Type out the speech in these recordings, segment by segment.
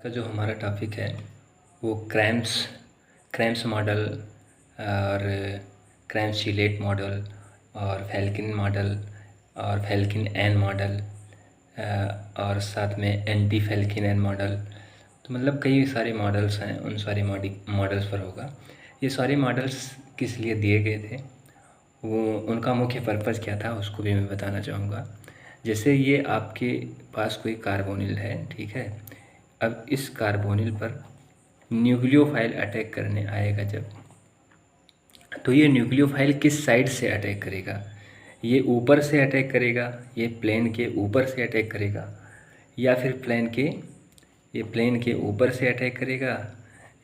का जो हमारा टॉपिक है वो क्रैम्स मॉडल और क्रैम्स चिलेट मॉडल और फैल्कन मॉडल और फैल्कन एन मॉडल और साथ में एंटी फैल्कन एन मॉडल। तो मतलब कई सारे मॉडल्स हैं, उन सारे मॉडल्स पर होगा। ये सारे मॉडल्स किस लिए दिए गए थे, वो उनका मुख्य पर्पज़ क्या था, उसको भी मैं बताना चाहूँगा। जैसे ये आपके पास कोई कार्बोनिल है, ठीक है। अब इस कार्बोनिल पर न्यूक्लियोफाइल अटैक करने आएगा जब, तो ये न्यूक्लियोफाइल किस साइड से अटैक करेगा? ये ऊपर से अटैक करेगा, ये प्लेन के ऊपर से अटैक करेगा, या फिर प्लेन के ऊपर से अटैक करेगा,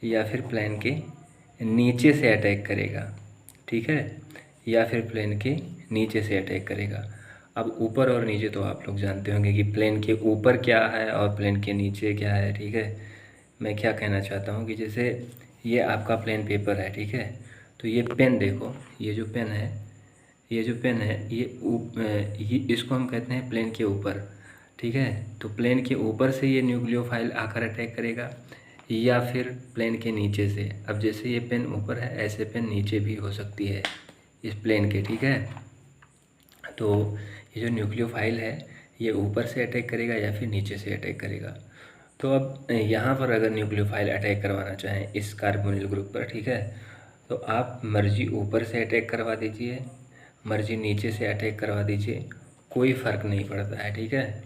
या फिर प्लेन के नीचे से अटैक करेगा, ठीक है, या फिर प्लेन के नीचे से अटैक करेगा। अब ऊपर और नीचे तो आप लोग जानते होंगे कि प्लेन के ऊपर क्या है और प्लेन के नीचे क्या है, ठीक है। मैं क्या कहना चाहता हूँ कि जैसे ये आपका प्लेन पेपर है, ठीक है, तो ये पेन देखो, ये जो पेन है ये इसको हम कहते हैं प्लेन के ऊपर, ठीक है। तो प्लेन के ऊपर से ये न्यूक्लियोफाइल आकर अटैक करेगा, या फिर प्लेन के नीचे से। अब जैसे ये पेन ऊपर है, ऐसे पेन नीचे भी हो सकती है इस प्लेन के, ठीक है। तो ये जो न्यूक्लियोफाइल है ये ऊपर से अटैक करेगा या फिर नीचे से अटैक करेगा। तो अब यहाँ पर अगर न्यूक्लियोफाइल अटैक करवाना चाहें इस कार्बोनिल ग्रुप पर, ठीक है, तो आप मर्जी ऊपर से अटैक करवा दीजिए, मर्जी नीचे से अटैक करवा दीजिए, कोई फ़र्क नहीं पड़ता है, ठीक है।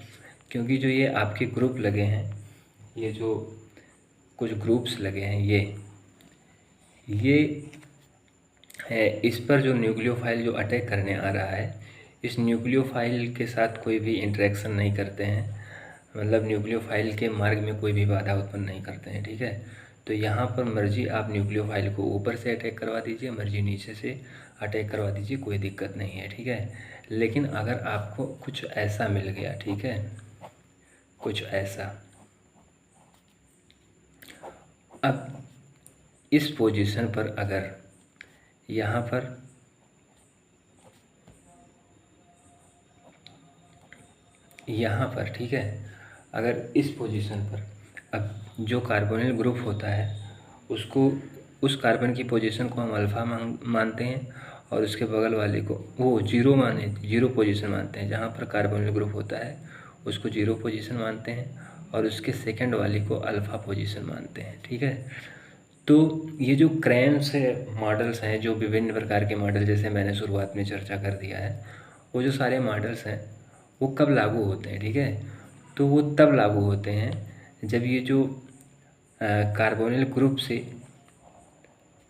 क्योंकि जो ये आपके ग्रुप लगे हैं, ये जो कुछ ग्रुप्स लगे हैं, ये है, इस पर जो न्यूक्लियोफाइल जो अटैक करने आ रहा है, इस न्यूक्लियोफाइल के साथ कोई भी इंटरेक्शन नहीं करते हैं, मतलब न्यूक्लियोफाइल के मार्ग में कोई भी बाधा उत्पन्न नहीं करते हैं, ठीक है। तो यहाँ पर मर्जी आप न्यूक्लियोफाइल को ऊपर से अटैक करवा दीजिए, मर्जी नीचे से अटैक करवा दीजिए, कोई दिक्कत नहीं है, ठीक है। लेकिन अगर आपको कुछ ऐसा मिल गया, ठीक है, कुछ ऐसा, अब इस पोजीशन पर अगर यहाँ पर ठीक है, अगर इस पोजीशन पर अब जो कार्बोनिल ग्रुप होता है उसको, उस कार्बन की पोजीशन को हम अल्फ़ा मानते हैं, और उसके बगल वाले को वो जीरो पोजीशन मानते हैं। जहाँ पर कार्बोनिल ग्रुप होता है उसको जीरो पोजीशन मानते हैं, और उसके सेकंड वाले को अल्फ़ा पोजीशन मानते हैं, ठीक है। तो ये जो क्रैम्स मॉडल्स हैं, जो विभिन्न प्रकार के मॉडल, जैसे मैंने शुरुआत में चर्चा कर दिया है, वो जो सारे मॉडल्स हैं वो कब लागू होते हैं, ठीक है। तो वो तब लागू होते हैं जब ये जो कार्बोनिल ग्रुप से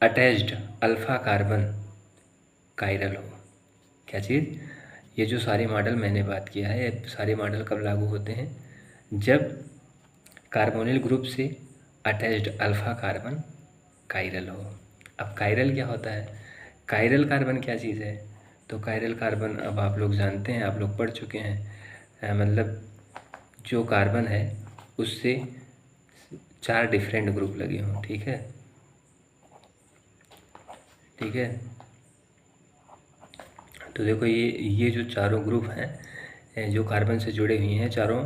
अटैच्ड अल्फ़ा कार्बन कायरल हो। क्या चीज़? ये जो सारे मॉडल मैंने बात किया है, ये सारे मॉडल कब लागू होते हैं? जब कार्बोनिल ग्रुप से अटैच्ड अल्फ़ा कार्बन कायरल हो। अब कायरल क्या होता है? कायरल कार्बन क्या चीज़ है? तो कायरल कार्बन अब आप लोग जानते हैं, आप लोग पढ़ चुके हैं, मतलब जो कार्बन है उससे 4 डिफरेंट ग्रुप लगे हों, ठीक है, ठीक है। तो देखो ये जो चारों ग्रुप हैं जो कार्बन से जुड़े हुए हैं, चारों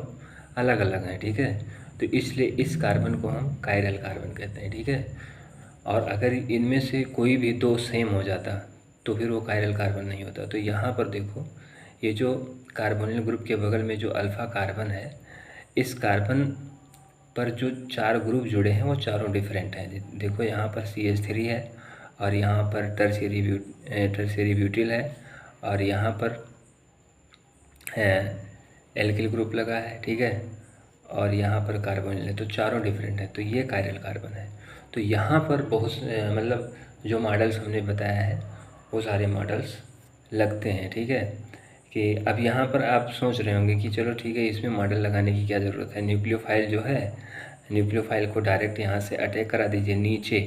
अलग अलग हैं, ठीक है। तो इसलिए इस कार्बन को हम कायरल कार्बन कहते हैं, ठीक है। और अगर इनमें से कोई भी 2 सेम हो जाता तो फिर वो कायरल कार्बन नहीं होता। तो यहाँ पर देखो, ये जो कार्बोनिल ग्रुप के बगल में जो अल्फ़ा कार्बन है, इस कार्बन पर जो 4 ग्रुप जुड़े हैं वो चारों डिफरेंट हैं। देखो यहाँ पर CH3 है, और यहाँ पर टर्शियरी ब्यूटिल है, और यहाँ पर एल्किल ग्रुप लगा है, ठीक है, और यहाँ पर कार्बोनिल है। तो चारों डिफरेंट है, तो ये कायरल कार्बन है। तो यहाँ पर बहुत मतलब जो मॉडल्स हमने बताया है वो सारे मॉडल्स लगते हैं, ठीक है। कि अब यहाँ पर आप सोच रहे होंगे कि चलो ठीक है, इसमें मॉडल लगाने की क्या ज़रूरत है, न्यूक्लियोफाइल जो है, न्यूक्लियोफाइल को डायरेक्ट यहाँ से अटैक करा दीजिए नीचे।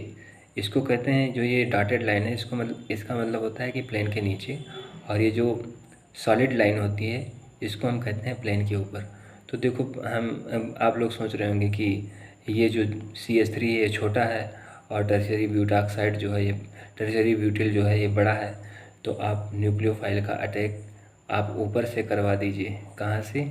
इसको कहते हैं, जो ये डॉटेड लाइन है, इसका मतलब होता है कि प्लेन के नीचे, और ये जो सॉलिड लाइन होती है इसको हम कहते हैं प्लेन के ऊपर। तो देखो, आप लोग सोच रहे होंगे कि ये जो CH3 है ये छोटा है, और टर्शियरी ब्यूटाक्साइड जो है, ये टर्शियरी ब्यूटिल जो है ये बड़ा है। तो आप न्यूक्लियोफाइल का अटैक आप ऊपर से करवा दीजिए। कहाँ से?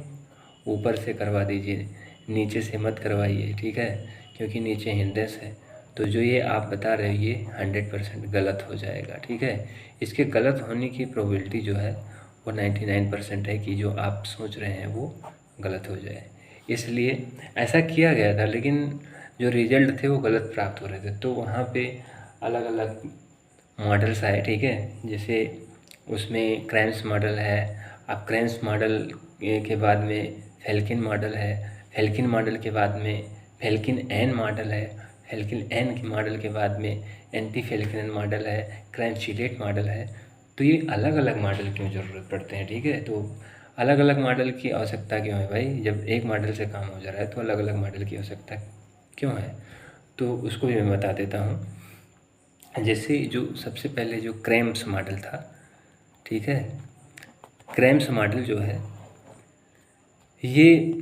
ऊपर से करवा दीजिए, नीचे से मत करवाइए, ठीक है, क्योंकि नीचे हिंड्रेंस है। तो जो ये आप बता रहे हो ये 100% गलत हो जाएगा, ठीक है। इसके गलत होने की प्रोबेबिलिटी जो है वो 99% है कि जो आप सोच रहे हैं वो गलत हो जाए। इसलिए ऐसा किया गया था, लेकिन जो रिजल्ट थे वो गलत प्राप्त हो रहे थे। तो वहाँ पे अलग अलग मॉडल्स आए, ठीक है। जैसे उसमें क्रैम्स मॉडल है, अब क्रैम्स मॉडल के बाद में फेल्किन मॉडल है, फेल्किन मॉडल के बाद में फेल्किन एन मॉडल है, फेल्किन एन के मॉडल के बाद में एंटी फेल्किन मॉडल है, क्रैम्स-शिलेट मॉडल है। तो ये अलग अलग मॉडल क्यों ज़रूरत पड़ते हैं, ठीक है। तो अलग अलग मॉडल की आवश्यकता क्यों है भाई? जब एक मॉडल से काम हो जा रहा है तो अलग अलग मॉडल की आवश्यकता क्यों है? तो उसको भी मैं बता देता हूँ। जैसे जो सबसे पहले जो क्रैम्स मॉडल था, ठीक है, क्रैम्स मॉडल जो है ये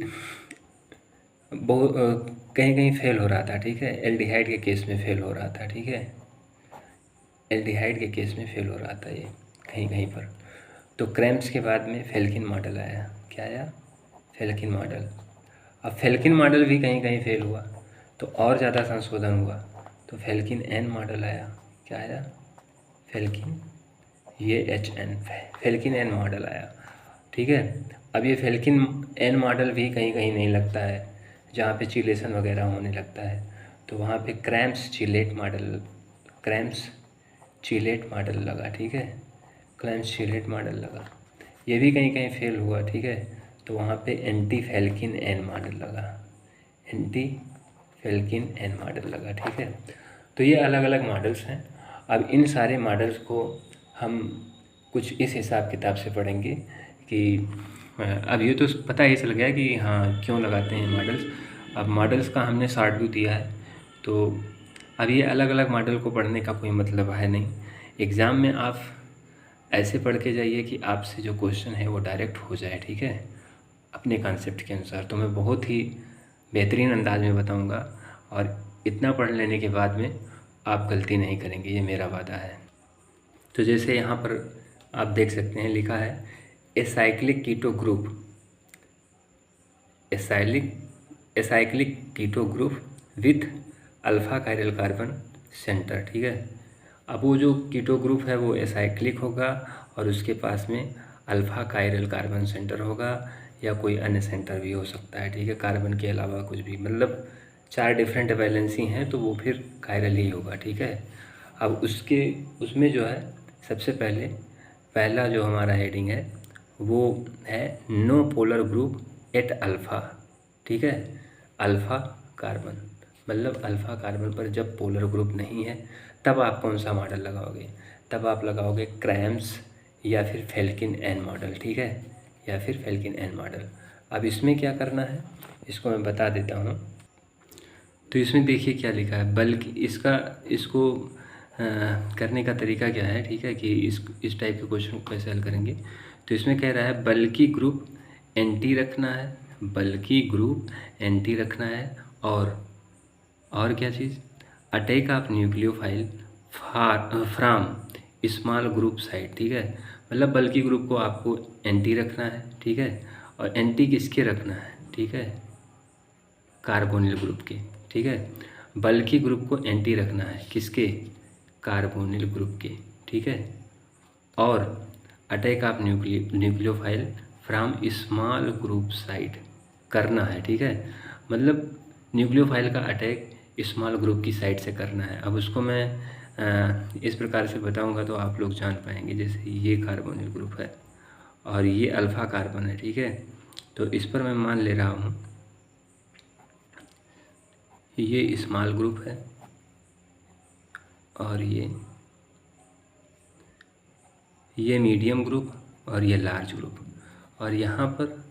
बहुत कहीं कहीं फेल हो रहा था, ठीक है। एल्डिहाइड के केस में फेल हो रहा था, ठीक है, एल्डिहाइड के केस में फेल हो रहा था ये कहीं कहीं पर। तो क्रैम्स के बाद में फेल्किन मॉडल आया। क्या आया? फेल्किन मॉडल। अब फेल्किन मॉडल भी कहीं कहीं फेल हुआ तो और ज़्यादा संशोधन हुआ तो फेल्किन एन मॉडल आया। क्या आया? फेल्किन, ये HN, फेल्किन एन मॉडल आया, ठीक है। अब ये फेल्किन एन मॉडल भी कहीं कहीं नहीं लगता है, जहाँ पे चिलेशन वगैरह होने लगता है तो वहाँ पे क्रैम्स-शिलेट मॉडल, क्रैम्स-शिलेट मॉडल लगा, ठीक है, क्रैम्स-शिलेट मॉडल लगा। ये भी कहीं कहीं फेल हुआ, ठीक है, तो वहाँ पे एंटी फेल्किन एन मॉडल लगा, एंटी फेल्किन एन मॉडल लगा, ठीक है। तो ये अलग अलग मॉडल्स हैं। अब इन सारे मॉडल्स को हम कुछ इस हिसाब किताब से पढ़ेंगे कि अब ये तो पता ही चल गया कि हाँ क्यों लगाते हैं मॉडल्स। अब मॉडल्स का हमने शॉर्ट व्यू दिया है, तो अब ये अलग अलग मॉडल को पढ़ने का कोई मतलब है नहीं। एग्ज़ाम में आप ऐसे पढ़ के जाइए कि आपसे जो क्वेश्चन है वो डायरेक्ट हो जाए, ठीक है, अपने कॉन्सेप्ट के अनुसार। तो मैं बहुत ही बेहतरीन अंदाज में बताऊंगा और इतना पढ़ लेने के बाद में आप गलती नहीं करेंगे, ये मेरा वादा है। तो जैसे यहाँ पर आप देख सकते हैं लिखा है acyclic keto group, acyclic keto group with alpha chiral carbon centre, ठीक है। अब वो जो कीटो ग्रुप है वो एसाइक्लिक होगा और उसके पास में अल्फा कायरल कार्बन सेंटर होगा या कोई अन्य सेंटर भी हो सकता है, ठीक है, कार्बन के अलावा कुछ भी, मतलब 4 डिफरेंट वैलेंसी हैं तो वो फिर कायरल ही होगा, ठीक है। अब उसमें जो है सबसे पहला जो हमारा हेडिंग है वो है no polar group at alpha, ठीक है, अल्फ़ा कार्बन, मतलब अल्फ़ा कार्बन पर जब पोलर ग्रुप नहीं है तब आप कौन सा मॉडल लगाओगे? तब आप लगाओगे क्रैम्स या फिर फेल्किन एन मॉडल, ठीक है, या फिर फेल्किन एन मॉडल। अब इसमें क्या करना है इसको मैं बता देता हूँ। तो इसमें देखिए क्या लिखा है, बल्कि इसको करने का तरीका क्या है, ठीक है, कि इस टाइप के क्वेश्चन को कैसे हल करेंगे। तो इसमें कह रहा है बल्कि ग्रुप एंटी रखना है, बल्कि ग्रुप एंटी रखना है और क्या चीज़, attack of nucleophile from small group side, ठीक है, मतलब बल्कि ग्रुप को आपको एंटी रखना है, ठीक है, और एंटी किसके रखना है, ठीक है, कार्बोनिल ग्रुप के, ठीक है, बल्कि ग्रुप को एंटी रखना है किसके, कार्बोनिल ग्रुप के, ठीक है, और attack of nucleophile from small group side करना है, ठीक है, मतलब न्यूक्लियोफाइल का अटैक स्मॉल ग्रुप की साइड से करना है। अब उसको मैं इस प्रकार से बताऊंगा तो आप लोग जान पाएंगे। जैसे ये कार्बोनिल ग्रुप है और ये अल्फ़ा कार्बन है, ठीक है, तो इस पर मैं मान ले रहा हूँ ये स्मॉल ग्रुप है और ये मीडियम ग्रुप और ये लार्ज ग्रुप और यहाँ पर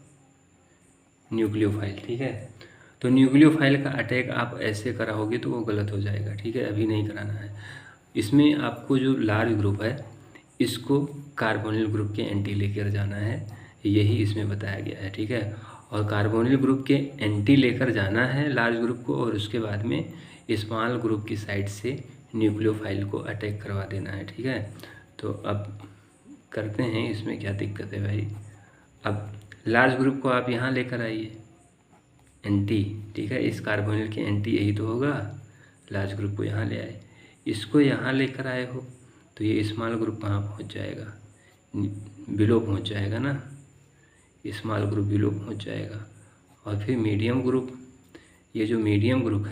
न्यूक्लियोफाइल, ठीक है। तो न्यूक्लियोफाइल का अटैक आप ऐसे कराओगे तो वो गलत हो जाएगा, ठीक है, अभी नहीं कराना है। इसमें आपको जो लार्ज ग्रुप है इसको कार्बोनिल ग्रुप के एंटी लेकर जाना है, यही इसमें बताया गया है, ठीक है, और कार्बोनिल ग्रुप के एंटी लेकर जाना है लार्ज ग्रुप को और उसके बाद में स्मॉल ग्रुप की साइड से न्यूक्लियोफाइल को अटैक करवा देना है, ठीक है। तो अब करते हैं, इसमें क्या दिक्कत है भाई। अब लार्ज ग्रुप को आप यहाँ लेकर आइए एंटी, ठीक है। इस कार्बोनिल के एंटी यही तो होगा, लार्ज ग्रुप को यहाँ ले आए, इसको यहाँ लेकर आए हो तो ये स्मॉल ग्रुप कहाँ पहुँच जाएगा, बिलो पहुँच जाएगा ना, स्मॉल ग्रुप बिलो पहुँच जाएगा। और फिर मीडियम ग्रुप, ये जो मीडियम ग्रुप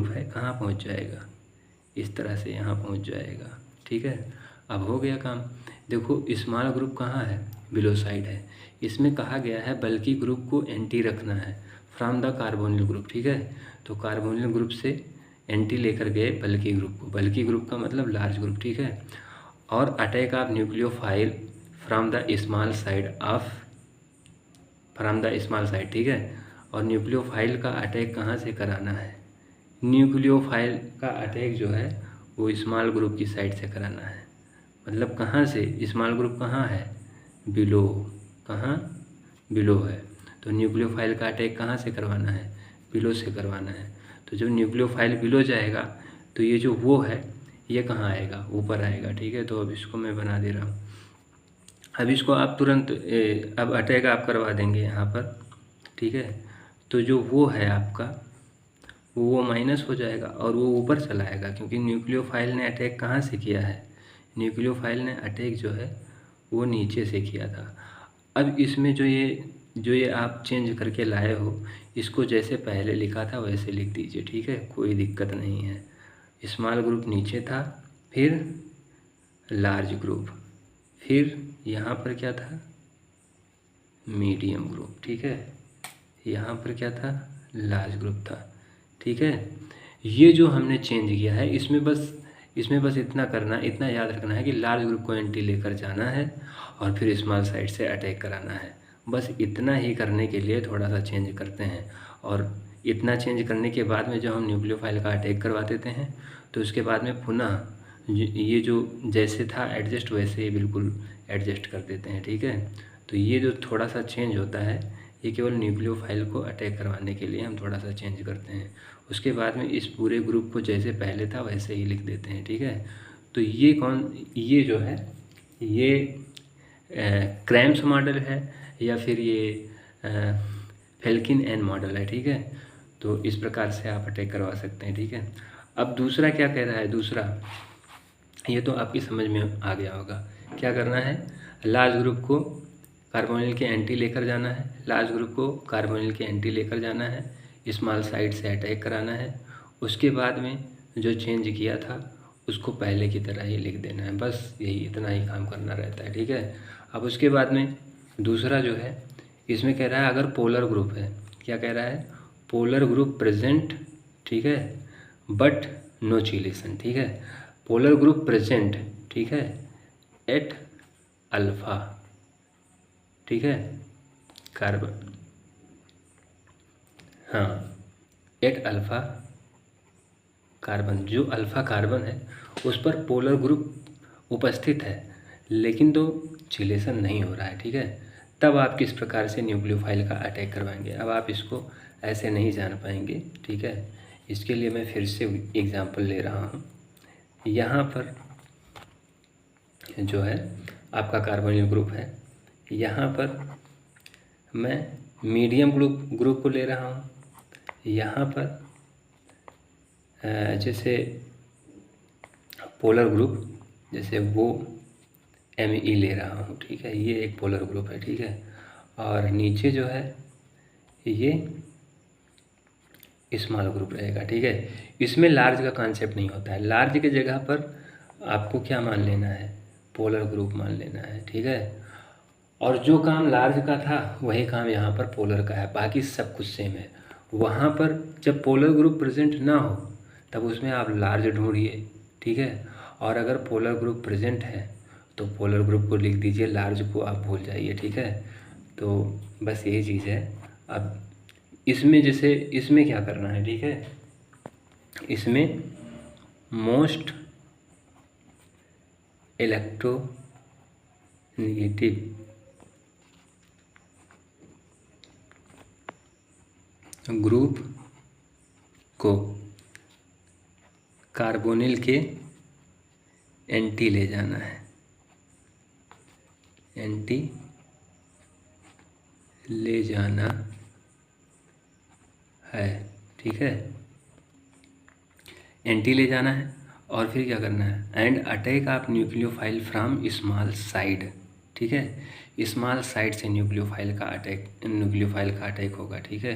है कहाँ पहुँच जाएगा, इस तरह से यहाँ पहुँच जाएगा, ठीक है। अब हो गया काम। देखो स्मॉल ग्रुप कहाँ है, बिलो साइड है। इसमें कहा गया है बल्कि ग्रुप को एंटी रखना है फ्रॉम द कार्बोनिल ग्रुप, ठीक है। तो कार्बोनिल ग्रुप से एंटी लेकर गए बल्कि ग्रुप को, बल्कि ग्रुप का मतलब लार्ज ग्रुप, ठीक है। और attack of nucleophile from the small side ठीक है। और न्यूक्लियोफाइल का अटैक कहाँ से कराना है, न्यूक्लियोफाइल का अटैक जो है वो स्मॉल ग्रुप की साइड से कराना है। मतलब कहाँ से, स्मॉल ग्रुप कहाँ है, बिलो, कहाँ, बिलो है। तो न्यूक्लियोफाइल का अटैक कहाँ से करवाना है, बिलो से करवाना है। तो जब न्यूक्लियोफाइल बिलो जाएगा तो ये जो वो है ये कहाँ आएगा, ऊपर आएगा, ठीक है। तो अब इसको मैं बना दे रहा हूँ। अब इसको आप तुरंत अब अटैक आप करवा देंगे यहाँ पर, ठीक है। तो जो वो है आपका वो माइनस हो जाएगा और वो ऊपर चला आएगा, क्योंकि न्यूक्लियोफाइल ने अटैक कहाँ से किया है, न्यूक्लियोफाइल ने अटैक जो है वो नीचे से किया था। अब इसमें जो ये आप चेंज करके लाए हो, इसको जैसे पहले लिखा था वैसे लिख दीजिए, ठीक है, कोई दिक्कत नहीं है। स्मॉल ग्रुप नीचे था, फिर लार्ज ग्रुप, फिर यहाँ पर क्या था, मीडियम ग्रुप, ठीक है। यहाँ पर क्या था, लार्ज ग्रुप था, ठीक है। ये जो हमने चेंज किया है इसमें बस इतना करना, इतना याद रखना है कि लार्ज ग्रुप को एंटी लेकर जाना है और फिर स्मॉल साइड से अटैक कराना है। बस इतना ही करने के लिए थोड़ा सा चेंज करते हैं, और इतना चेंज करने के बाद में जब हम न्यूक्लियोफाइल का अटैक करवा देते हैं तो उसके बाद में पुनः ये जो जैसे था एडजस्ट वैसे ही बिल्कुल एडजस्ट कर देते हैं, ठीक है। तो ये जो थोड़ा सा चेंज होता है ये केवल न्यूक्लियोफाइल को अटैक करवाने के लिए हम थोड़ा सा चेंज करते हैं। उसके बाद में इस पूरे ग्रुप को जैसे पहले था वैसे ही लिख देते हैं, ठीक है। तो ये जो है ये क्रैम्स मॉडल है या फिर ये फेल्किन एन मॉडल है, ठीक है। तो इस प्रकार से आप अटैक करवा सकते हैं, ठीक है। अब दूसरा क्या कह रहा है, दूसरा ये तो आपकी समझ में आ गया होगा। क्या करना है, लार्ज ग्रुप को कार्बोनिल के एंटी लेकर जाना है, लार्ज ग्रुप को कार्बोनिल के एंटी लेकर जाना है, स्मॉल साइड से अटैक कराना है। उसके बाद में जो चेंज किया था उसको पहले की तरह ही लिख देना है, बस यही इतना ही काम करना रहता है, ठीक है। अब उसके बाद में दूसरा जो है इसमें कह रहा है अगर पोलर ग्रुप है, क्या कह रहा है, पोलर ग्रुप प्रेजेंट, ठीक है, बट नो चिलेशन, ठीक है। पोलर ग्रुप प्रेजेंट, ठीक है, एट अल्फा, ठीक है, कार्बन, हाँ, एट अल्फा कार्बन, जो अल्फा कार्बन है उस पर पोलर ग्रुप उपस्थित है लेकिन तो चिलेशन नहीं हो रहा है, ठीक है। तब आप किस प्रकार से न्यूक्लियोफाइल का अटैक करवाएंगे, अब आप इसको ऐसे नहीं जान पाएंगे, ठीक है। इसके लिए मैं फिर से एग्जांपल ले रहा हूँ। यहाँ पर जो है आपका कार्बोनिल ग्रुप है, यहाँ पर मैं मीडियम ग्रुप को ले रहा हूँ, यहाँ पर जैसे पोलर ग्रुप जैसे वो Me ले रहा हूँ, ठीक है, ये एक पोलर ग्रुप है, ठीक है। और नीचे जो है ये स्मॉल ग्रुप रहेगा, ठीक है। इसमें लार्ज का कॉन्सेप्ट नहीं होता है, लार्ज की जगह पर आपको क्या मान लेना है, पोलर ग्रुप मान लेना है, ठीक है। और जो काम लार्ज का था वही काम यहाँ पर पोलर का है, बाकी सब कुछ सेम है। वहाँ पर जब पोलर ग्रुप प्रेजेंट ना हो तब उसमें आप लार्ज ढूंढिए, ठीक है। और अगर पोलर ग्रुप प्रेजेंट है तो पोलर ग्रुप को लिख दीजिए, लार्ज को आप भूल जाइए, ठीक है। तो बस यही चीज़ है। अब इसमें जैसे इसमें क्या करना है, ठीक है, इसमें मोस्ट इलेक्ट्रोनेगेटिव ग्रुप को कार्बोनिल के एंटी ले जाना है, एंटी ले जाना है, ठीक है। एंटी ले जाना है और फिर क्या करना है, and attack of nucleophile from small side, ठीक है। स्मॉल साइड से न्यूक्लियोफाइल का अटैक होगा, ठीक है।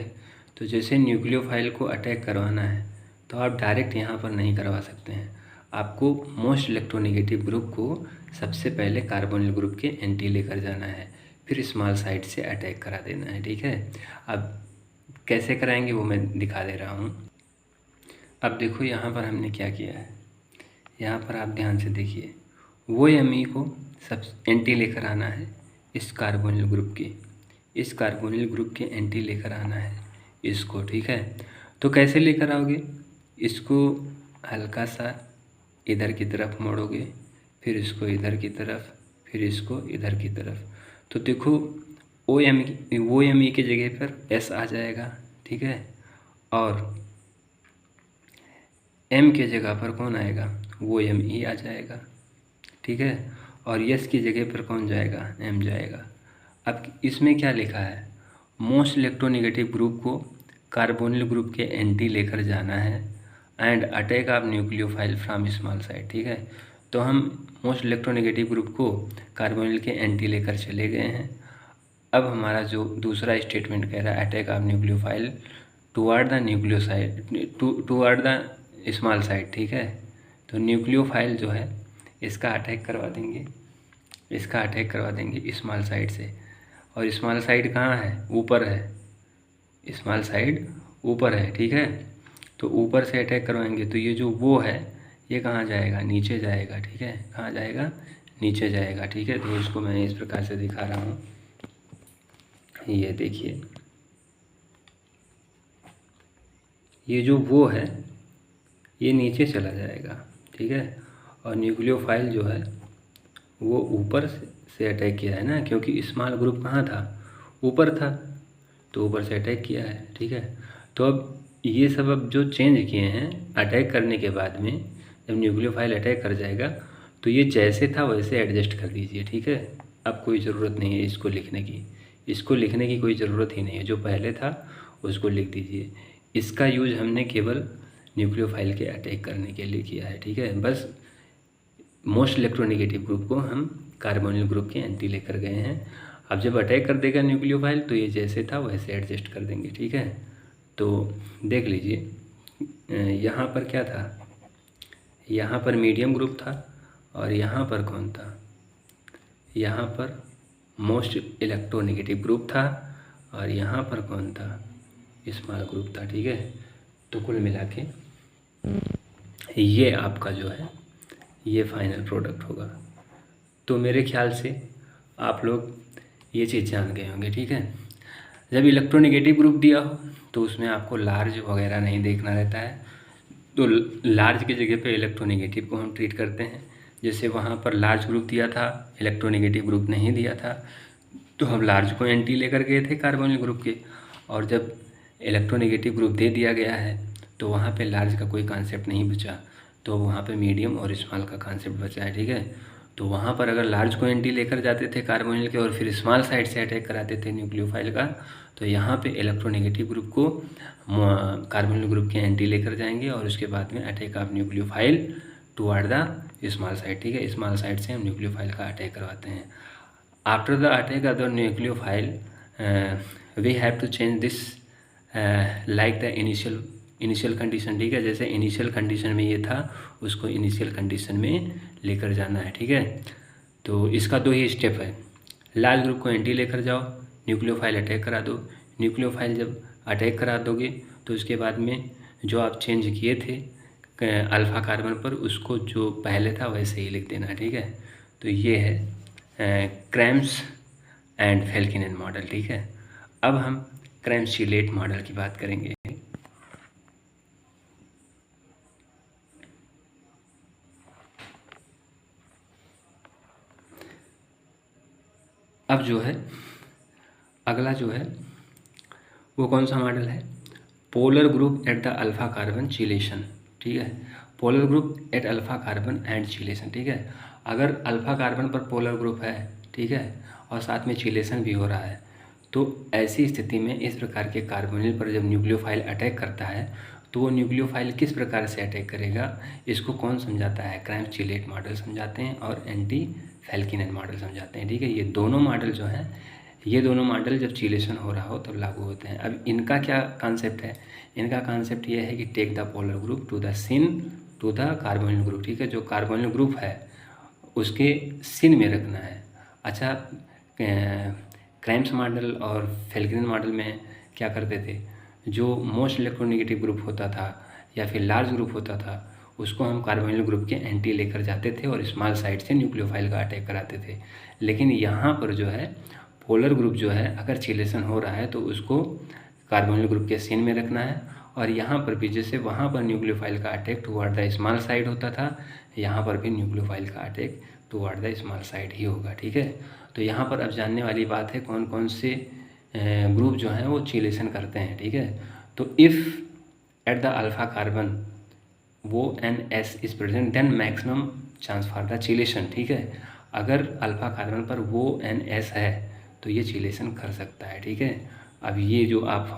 तो जैसे न्यूक्लियोफाइल को अटैक करवाना है तो आप डायरेक्ट यहाँ पर नहीं करवा सकते हैं, आपको मोस्ट इलेक्ट्रोनेगेटिव ग्रुप को सबसे पहले कार्बोनिल ग्रुप के एंटी लेकर जाना है, फिर स्मॉल साइड से अटैक करा देना है, ठीक है। अब कैसे कराएंगे वो मैं दिखा दे रहा हूँ। अब देखो यहाँ पर हमने क्या किया है, यहाँ पर आप ध्यान से देखिए, वो एमी को सब एंटी लेकर आना है इस कार्बोनिल ग्रुप की, इस कार्बोनिल ग्रुप के एंटी लेकर आना है इसको, ठीक है। तो कैसे लेकर आओगे, इसको हल्का सा इधर की तरफ मोड़ोगे, फिर इसको इधर की तरफ, फिर इसको इधर की तरफ। तो देखो ओ एम ई के जगह पर एस आ जाएगा, ठीक है, और एम के जगह पर कौन आएगा, वो एम ई आ जाएगा, ठीक है, और यस की जगह पर कौन जाएगा, एम जाएगा। अब इसमें क्या लिखा है, मोस्ट इलेक्ट्रोनेगेटिव ग्रुप को कार्बोनिल ग्रुप के एंटी लेकर जाना है and attack of nucleophile from small side, ठीक है। तो हम मोस्ट इलेक्ट्रोनेगेटिव ग्रुप को कार्बोनिल के एंटी लेकर चले गए हैं। अब हमारा जो दूसरा स्टेटमेंट कह रहा है, attack of nucleophile toward the nucleoside toward the small side, ठीक है। तो न्यूक्लियोफाइल जो है इसका अटैक करवा देंगे, इसका अटैक करवा देंगे स्मॉल साइड से, और स्मॉल साइड कहाँ है, ऊपर है, स्मॉल साइड ऊपर है, ठीक है। तो ऊपर से अटैक करवाएंगे तो ये जो वो है ये कहाँ जाएगा, नीचे जाएगा, ठीक है, कहाँ जाएगा, नीचे जाएगा, ठीक है। तो इसको मैं इस प्रकार से दिखा रहा हूँ, ये देखिए, ये जो वो है ये नीचे चला जाएगा, ठीक है, और न्यूक्लियोफाइल जो है वो ऊपर से अटैक किया है ना, क्योंकि स्मॉल ग्रुप कहाँ था, ऊपर था, तो ऊपर से अटैक किया है, ठीक है। तो अब ये सब अब जो चेंज किए हैं अटैक करने के बाद में, जब न्यूक्लियोफाइल अटैक कर जाएगा तो ये जैसे था वैसे एडजस्ट कर दीजिए, ठीक है। अब कोई ज़रूरत नहीं है इसको लिखने की, इसको लिखने की कोई ज़रूरत ही नहीं है, जो पहले था उसको लिख दीजिए। इसका यूज हमने केवल न्यूक्लियोफाइल के अटैक करने के लिए किया है, ठीक है। बस मोस्ट इलेक्ट्रोनेगेटिव ग्रुप को हम कार्बोनिल ग्रुप के एंटी लेकर गए हैं। अब जब अटैक कर देगा न्यूक्लियोफाइल तो ये जैसे था वैसे एडजस्ट कर देंगे, ठीक है। तो देख लीजिए यहाँ पर क्या था, यहाँ पर मीडियम ग्रुप था और यहाँ पर कौन था, यहाँ पर मोस्ट इलेक्ट्रोनेगेटिव ग्रुप था और यहाँ पर कौन था, स्मॉल ग्रुप था, ठीक है। तो कुल मिला के ये आपका जो है ये फाइनल प्रोडक्ट होगा। तो मेरे ख्याल से आप लोग ये चीज़ जान गए होंगे, ठीक है। जब इलेक्ट्रोनेगेटिव ग्रुप दिया हो तो उसमें आपको लार्ज वगैरह नहीं देखना रहता है, तो लार्ज की जगह पे इलेक्ट्रोनेगेटिव को हम ट्रीट करते हैं। जैसे वहाँ पर लार्ज ग्रुप दिया था, इलेक्ट्रोनेगेटिव ग्रुप नहीं दिया था, तो हम लार्ज को एंटी लेकर गए थे कार्बोनिल ग्रुप के, और जब इलेक्ट्रोनेगेटिव ग्रुप दे दिया गया है तो वहाँ पे लार्ज का कोई कॉन्सेप्ट नहीं बचा, तो वहाँ पे मीडियम और स्मॉल का कॉन्सेप्ट बचा है, ठीक है। तो वहाँ पर अगर लार्ज को एंटी लेकर जाते थे कार्बोनिल के और फिर स्मॉल साइड से अटैक कराते थे न्यूक्लियोफाइल का, तो यहाँ पे इलेक्ट्रोनेगेटिव ग्रुप को कार्बोनिल ग्रुप के एंटी लेकर जाएंगे और उसके बाद में attack of nucleophile toward the small side, ठीक है। स्मॉल साइड से हम न्यूक्लियोफाइल का अटैक करवाते हैं। After the attack of the nucleophile we have to change this like the initial condition, ठीक है। जैसे इनिशियल कंडीशन में ये था उसको इनिशियल कंडीशन में लेकर जाना है, ठीक है। तो इसका दो ही स्टेप है, लार्ज ग्रुप को एंटी लेकर जाओ, न्यूक्लियोफाइल अटैक करा दो। न्यूक्लियोफाइल जब अटैक करा दोगे तो उसके बाद में जो आप चेंज किए थे अल्फ़ा कार्बन पर, उसको जो पहले था वैसे ही लिख देना, ठीक है। तो ये है क्रैम्स एंड फेल्किनेन मॉडल, ठीक है। अब हम क्रैम्स-शिलेट मॉडल की बात करेंगे। अब जो है अगला जो है वो कौन सा मॉडल है, polar group at the alpha carbon chelation, ठीक है। Polar group at alpha carbon and chelation, ठीक है। अगर अल्फ़ा कार्बन पर पोलर ग्रुप है, ठीक है, और साथ में चिलेशन भी हो रहा है, तो ऐसी स्थिति में इस प्रकार के कार्बोनिल पर जब न्यूक्लियोफाइल अटैक करता है तो वो न्यूक्लियोफाइल किस प्रकार से अटैक करेगा, इसको कौन समझाता है, क्रैम्स-चिलेट मॉडल समझाते हैं और एंटी फैल्किनन मॉडल समझाते हैं। ठीक है, ये दोनों मॉडल जो हैं, ये दोनों मॉडल जब चिलेशन हो रहा हो तब लागू होते हैं। अब इनका क्या कॉन्सेप्ट है, इनका कॉन्सेप्ट ये है कि take the polar group to the syn to the carbonyl group. ठीक है, जो कार्बोनिल ग्रुप है उसके सिन में रखना है। अच्छा, क्रैम्स मॉडल और फैल्किनन मॉडल में क्या करते थे, जो मोस्ट इलेक्ट्रोनेगेटिव ग्रुप होता था या फिर लार्ज ग्रुप होता था उसको हम कार्बोनिल ग्रुप के एंटी लेकर जाते थे और स्मॉल साइड से न्यूक्लियोफाइल का अटैक कराते थे। लेकिन यहाँ पर जो है पोलर ग्रुप जो है अगर चिलेशन हो रहा है तो उसको कार्बोनिल ग्रुप के सिन में रखना है, और यहाँ पर भी जैसे वहाँ पर न्यूक्लियोफाइल का attack toward the small side होता था, यहाँ पर भी न्यूक्लियोफाइल का attack toward the small side ही होगा। ठीक है, तो यहाँ पर अब जानने वाली बात है कौन कौन से ग्रुप जो हैं वो चिलेशन करते हैं। ठीक है, तो if at the alpha carbon वो NS is present then maximum chance for the chelation. ठीक है, अगर अल्फा कार्बन पर वो NS है तो ये चिलेशन कर सकता है। ठीक है, अब ये जो आप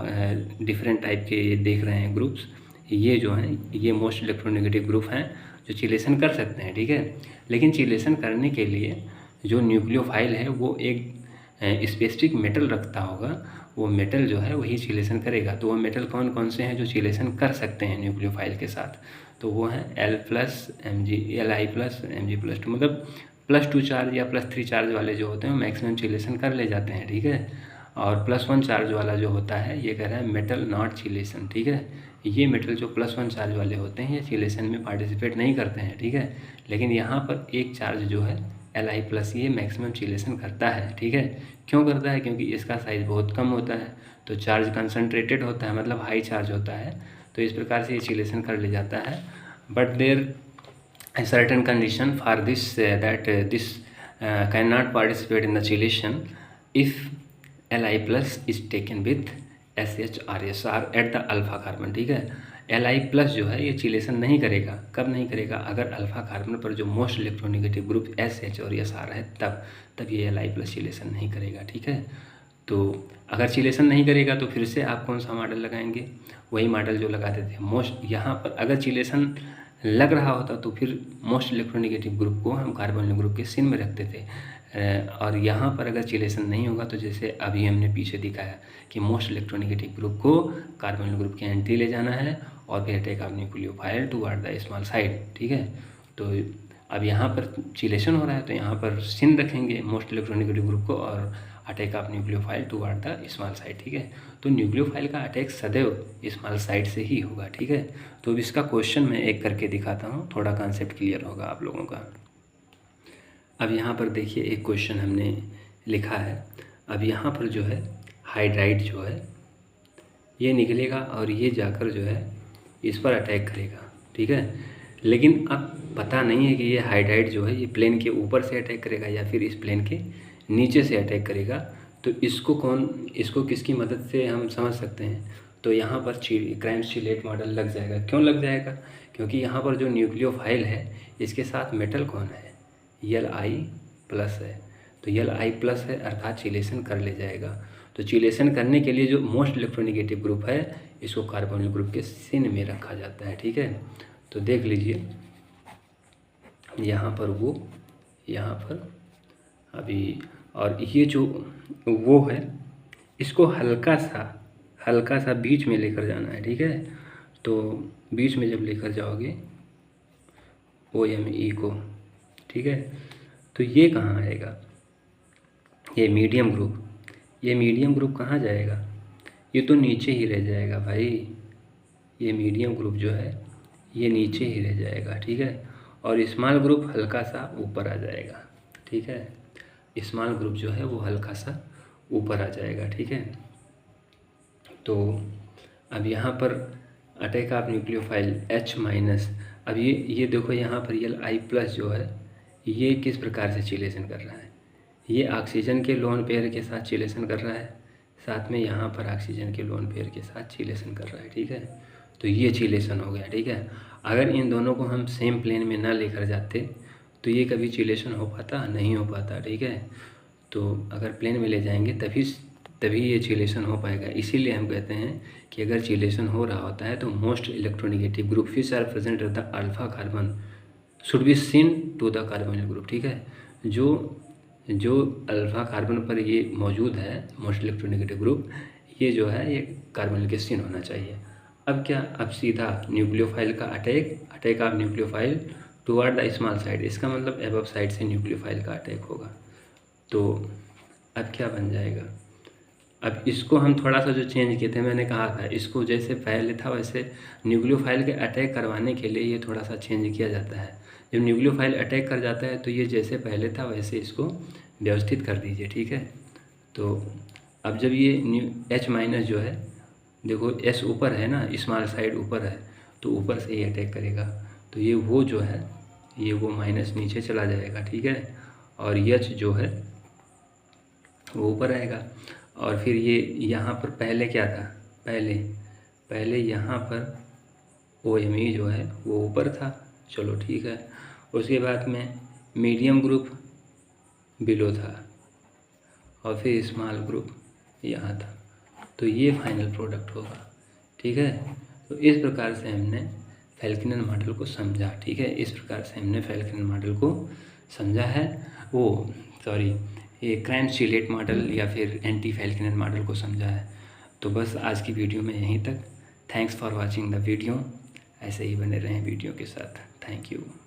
डिफरेंट टाइप के ये देख रहे हैं ग्रुप्स, ये जो हैं ये मोस्ट इलेक्ट्रोनेगेटिव ग्रुप हैं जो चिलेशन कर सकते हैं। ठीक है, लेकिन चिलेशन करने के लिए जो न्यूक्लियोफाइल है वो एक स्पेसिफिक मेटल रखता होगा, वो मेटल जो है वही चिलेशन करेगा। तो वो मेटल कौन कौन से हैं जो चिलेशन कर सकते हैं न्यूक्लियोफाइल के साथ, तो वो हैं Li+Mg+2, मतलब +2 चार्ज या +3 चार्ज वाले जो होते हैं मैक्सिमम चिलेशन कर ले जाते हैं। ठीक है, और +1 चार्ज वाला जो होता है ये कह रहा है मेटल नॉट चिलेशन। ठीक है, ये मेटल जो +1 चार्ज वाले होते हैं ये चिलेशन में पार्टिसिपेट नहीं करते हैं। ठीक है, लेकिन यहाँ पर एक चार्ज जो है Li+ ये मैक्सिमम चिलेशन करता है। ठीक है, क्यों करता है, क्योंकि इसका साइज़ बहुत कम होता है तो चार्ज कंसनट्रेटेड होता है, मतलब हाई चार्ज होता है, तो इस प्रकार से ये चिलेशन कर ले जाता है। But there certain condition for this that this can not participate in the chelation if Li+ is taken with SHRSR at the alpha carbon. ठीक है, Li+ जो है ये चिलेशन नहीं करेगा, कब नहीं करेगा, अगर अल्फा कार्बन पर जो मोस्ट इलेक्ट्रोनेगेटिव ग्रुप SH और SR है तब ये Li+ चिलेशन नहीं करेगा। ठीक है, तो अगर चिलेशन नहीं करेगा तो फिर से आप कौन सा मॉडल लगाएंगे, वही मॉडल जो लगाते थे मोस्ट। यहाँ पर अगर चिलेशन लग रहा होता तो फिर मोस्ट इलेक्ट्रोनेगेटिव ग्रुप को हम कार्बोनिल ग्रुप के सिन में रखते थे, और यहाँ पर अगर चिलेशन नहीं होगा तो जैसे अभी हमने पीछे दिखाया कि मोस्ट इलेक्ट्रोनेगेटिव ग्रुप को कार्बोनिल ग्रुप के एंटी ले जाना है और फिर attack of nucleophile toward the small side. ठीक है, तो अब यहाँ पर चिलेशन हो रहा है तो यहाँ पर सिन रखेंगे मोस्ट इलेक्ट्रोनेगेटिव ग्रुप को और attack of nucleophile toward the small side. ठीक है, तो न्यूक्लियोफाइल का अटैक सदैव स्मॉल साइड से ही होगा। ठीक है, तो अब इसका क्वेश्चन मैं एक करके दिखाता हूँ, थोड़ा कॉन्सेप्ट क्लियर होगा आप लोगों का। अब यहाँ पर देखिए एक क्वेश्चन हमने लिखा है। अब यहाँ पर जो है हाइड्राइड जो है ये निकलेगा और ये जाकर जो है इस पर अटैक करेगा। ठीक है, लेकिन अब पता नहीं है कि ये हाइड्राइड जो है ये प्लेन के ऊपर से अटैक करेगा या फिर इस प्लेन के नीचे से अटैक करेगा। तो इसको किसकी मदद से हम समझ सकते हैं, तो यहाँ पर क्रैम्स-चिलेट मॉडल लग जाएगा। क्यों लग जाएगा, क्योंकि यहाँ पर जो न्यूक्लियोफाइल है इसके साथ मेटल कौन है, Li+ है, तो Li+ है अर्थात चिलेशन कर ले जाएगा। तो चिलेशन करने के लिए जो मोस्ट इलेक्ट्रोनेगेटिव ग्रुप है इसको कार्बोनिल ग्रुप के सिन में रखा जाता है। ठीक है, तो देख लीजिए यहाँ पर वो, यहाँ पर अभी, और ये जो वो है इसको हल्का सा बीच में लेकर जाना है। ठीक है, तो बीच में जब लेकर जाओगे OMe को, ठीक है, तो ये कहाँ आएगा, ये मीडियम ग्रुप कहाँ जाएगा, ये तो नीचे ही रह जाएगा भाई। ये मीडियम ग्रुप जो है ये नीचे ही रह जाएगा। ठीक है, और स्मॉल ग्रुप हल्का सा ऊपर आ जाएगा। ठीक है, स्मॉल ग्रुप जो है वो हल्का सा ऊपर आ जाएगा। ठीक है, तो अब यहाँ पर अटैक ऑफ न्यूक्लियोफाइल H-, अब ये देखो यहाँ पर Li+ जो है ये किस प्रकार से चिलेशन कर रहा है, ये ऑक्सीजन के लोन पेयर के साथ चिलेशन कर रहा है, साथ में यहाँ पर ऑक्सीजन के लोन पेयर के साथ चिलेशन कर रहा है। ठीक है, तो ये चिलेशन हो गया। ठीक है, अगर इन दोनों को हम सेम प्लेन में ना लेकर जाते तो ये कभी चिलेशन हो पाता नहीं हो पाता। ठीक है, तो अगर प्लेन में ले जाएंगे तभी ये चिलेशन हो पाएगा। इसीलिए हम कहते हैं कि अगर चिलेशन हो रहा होता है तो most electronegative group which are present at the alpha carbon should be seen to the carbonyl group. ठीक है, जो अल्फा कार्बन पर ये मौजूद है मोस्ट इलेक्ट्रोनेगेटिव ग्रुप, ये जो है ये कार्बोनिल के सीन होना चाहिए। अब क्या, अब सीधा न्यूक्लियोफाइल का attack of nucleophile toward the small side, इसका मतलब एबव साइड से न्यूक्लियोफाइल का अटैक होगा। तो अब क्या बन जाएगा, अब इसको हम थोड़ा सा जो चेंज किए थे, मैंने कहा था इसको जैसे पहले था वैसे न्यूक्लियोफाइल के अटैक करवाने के लिए ये थोड़ा सा चेंज किया जाता है। जब न्यूक्लियोफाइल अटैक कर जाता है तो ये जैसे पहले था वैसे इसको व्यवस्थित कर दीजिए। ठीक है, तो अब जब ये H माइनस जो है, देखो S ऊपर है ना, स्मॉल साइड ऊपर है, तो ऊपर से ये अटैक करेगा, तो ये वो जो है ये वो माइनस नीचे चला जाएगा। ठीक है, और H जो है वो ऊपर रहेगा। और फिर ये यहाँ पर पहले क्या था, पहले यहाँ पर OMe जो है वो ऊपर था, चलो ठीक है। उसके बाद में मीडियम ग्रुप बिलो था और फिर स्मॉल ग्रुप यहाँ था, तो ये फाइनल प्रोडक्ट होगा। ठीक है, तो इस प्रकार से हमने फेल्किनन मॉडल को समझा। ठीक है, इस प्रकार से हमने फेल्किनन मॉडल को समझा है, ये क्रैम्स-शिलेट मॉडल या फिर एंटी फेल्किनन मॉडल को समझा है। तो बस आज की वीडियो में यहीं तक। Thanks for watching the video. ऐसे ही बने रहें वीडियो के साथ। Thank you.